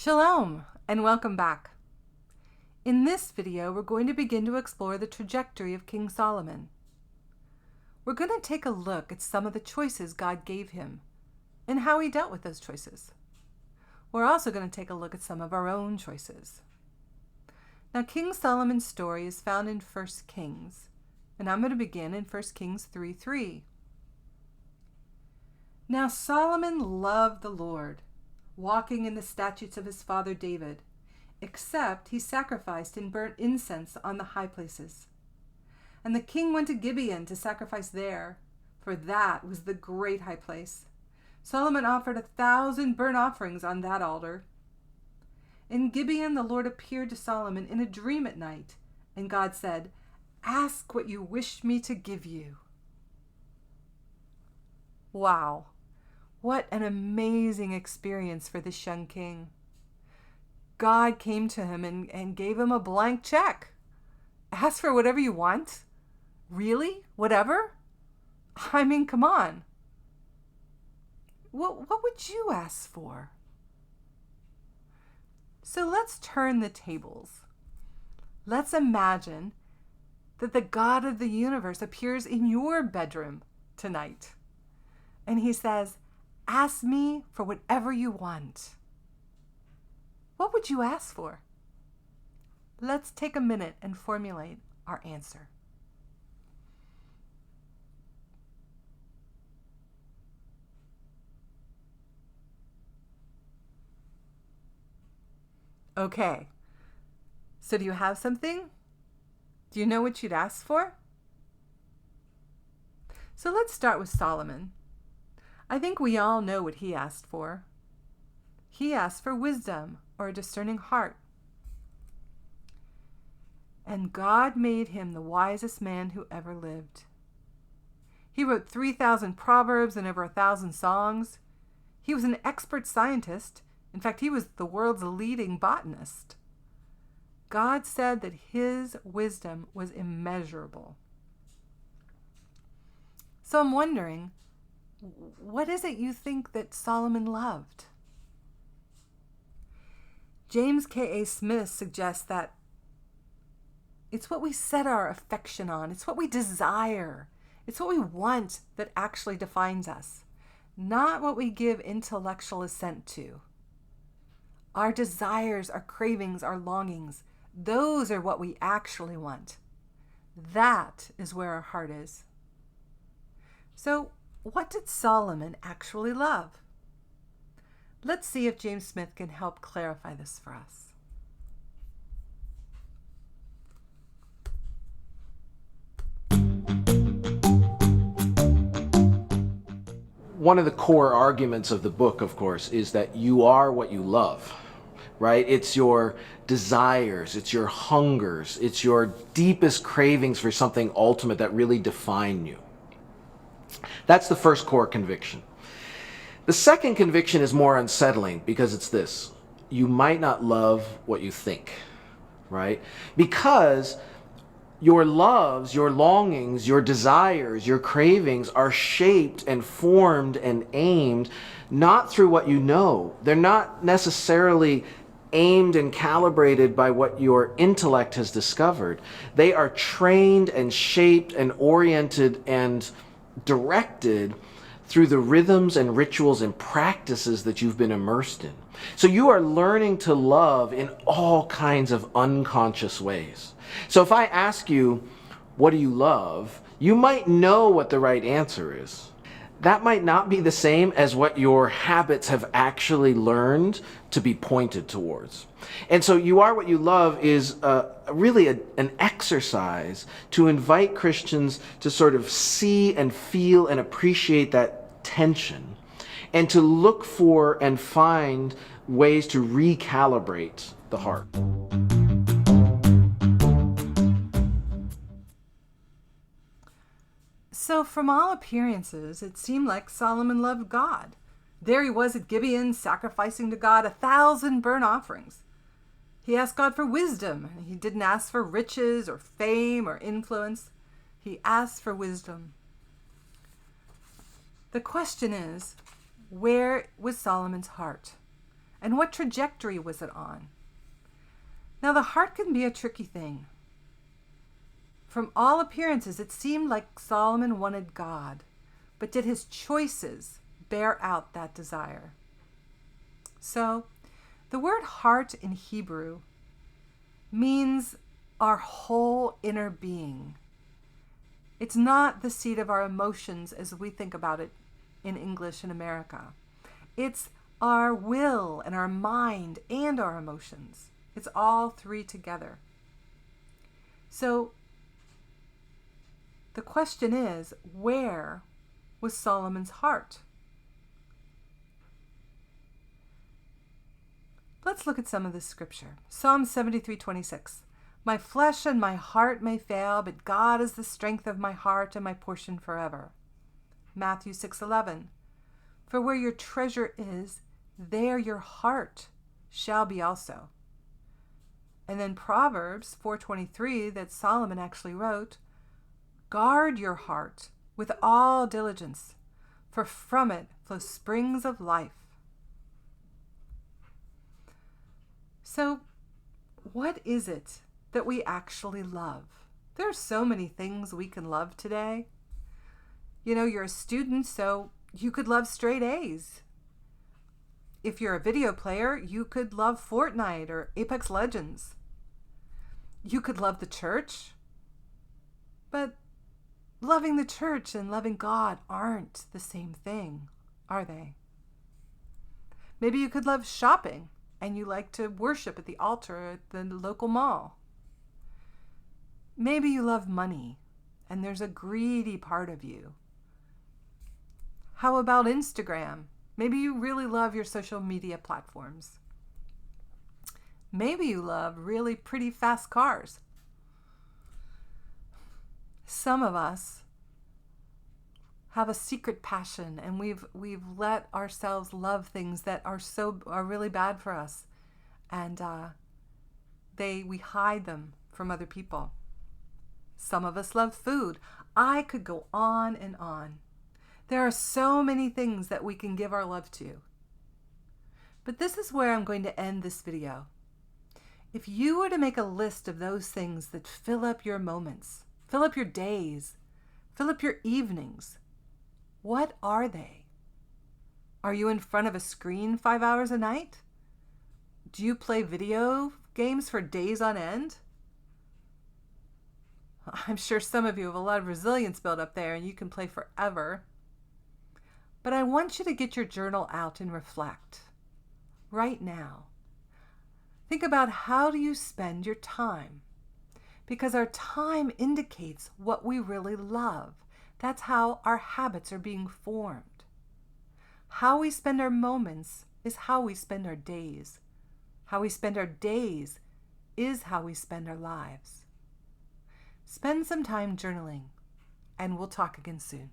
Shalom and welcome back. In this video, we're going to begin to explore the trajectory of King Solomon. We're going to take a look at some of the choices God gave him and how he dealt with those choices. We're also going to take a look at some of our own choices. Now, King Solomon's story is found in 1 Kings, and I'm going to begin in 1 Kings 3:3. Now Solomon loved the Lord, walking in the statutes of his father David, except he sacrificed and burnt incense on the high places. And the king went to Gibeon to sacrifice there, for that was the great high place. Solomon offered 1,000 burnt offerings on that altar. In Gibeon the Lord appeared to Solomon in a dream at night, and God said, "Ask what you wish me to give you." Wow. What an amazing experience for this young king. God came to him and gave him a blank check. Ask for whatever you want? Really? Whatever? I mean, come on. What would you ask for? So let's turn the tables. Let's imagine that the God of the universe appears in your bedroom tonight. And he says, "Ask me for whatever you want." What would you ask for? Let's take a minute and formulate our answer. Okay, so do you have something? Do you know what you'd ask for? So let's start with Solomon. I think we all know what he asked for. He asked for wisdom or a discerning heart. And God made him the wisest man who ever lived. He wrote 3,000 proverbs and over 1,000 songs. He was an expert scientist. In fact, he was the world's leading botanist. God said that his wisdom was immeasurable. So I'm wondering, what is it you think that Solomon loved? James K.A. Smith suggests that it's what we set our affection on. It's what we desire. It's what we want that actually defines us, not what we give intellectual assent to. Our desires, our cravings, our longings, those are what we actually want. That is where our heart is. So, what did Solomon actually love? Let's see if James Smith can help clarify this for us. One of the core arguments of the book, of course, is that you are what you love, right? It's your desires, it's your hungers, it's your deepest cravings for something ultimate that really define you. That's the first core conviction. The second conviction is more unsettling because it's this: you might not love what you think, right? Because your loves, your longings, your desires, your cravings are shaped and formed and aimed not through what you know. They're not necessarily aimed and calibrated by what your intellect has discovered. They are trained and shaped and oriented and directed through the rhythms and rituals and practices that you've been immersed in. So you are learning to love in all kinds of unconscious ways. So if I ask you, what do you love? You might know what the right answer is. That might not be the same as what your habits have actually learned to be pointed towards. And so you are what you love is really an exercise to invite Christians to sort of see and feel and appreciate that tension, and to look for and find ways to recalibrate the heart. So from all appearances, it seemed like Solomon loved God. There he was at Gibeon, sacrificing to God 1,000 burnt offerings. He asked God for wisdom. He didn't ask for riches or fame or influence. He asked for wisdom. The question is, where was Solomon's heart? And what trajectory was it on? Now, the heart can be a tricky thing. From all appearances, it seemed like Solomon wanted God, but did his choices bear out that desire? So, the word heart in Hebrew means our whole inner being. It's not the seat of our emotions as we think about it in English in America. It's our will and our mind and our emotions. It's all three together. So the question is, where was Solomon's heart? Let's look at some of this scripture. Psalm 73:26. My flesh and my heart may fail, but God is the strength of my heart and my portion forever. Matthew 6:11. For where your treasure is, there your heart shall be also. And then Proverbs 4:23 that Solomon actually wrote, guard your heart with all diligence, for from it flow springs of life. So, what is it that we actually love? There are so many things we can love today. You know, you're a student, so you could love straight A's. If you're a video player, you could love Fortnite or Apex Legends. You could love the church. But loving the church and loving God aren't the same thing, are they? Maybe you could love shopping and you like to worship at the altar at the local mall. Maybe you love money and there's a greedy part of you. How about Instagram? Maybe you really love your social media platforms. Maybe you love really pretty fast cars. Some of us have a secret passion, and we've let ourselves love things that are really bad for us, and we hide them from other people. Some of us love food. I could go on and on. There are so many things that we can give our love to. But this is where I'm going to end this video. If you were to make a list of those things that fill up your moments, fill up your days, fill up your evenings, what are they? Are you in front of a screen 5 hours a night? Do you play video games for days on end? I'm sure some of you have a lot of resilience built up there and you can play forever. But I want you to get your journal out and reflect right now. Think about how do you spend your time? Because our time indicates what we really love. That's how our habits are being formed. How we spend our moments is how we spend our days. How we spend our days is how we spend our lives. Spend some time journaling, and we'll talk again soon.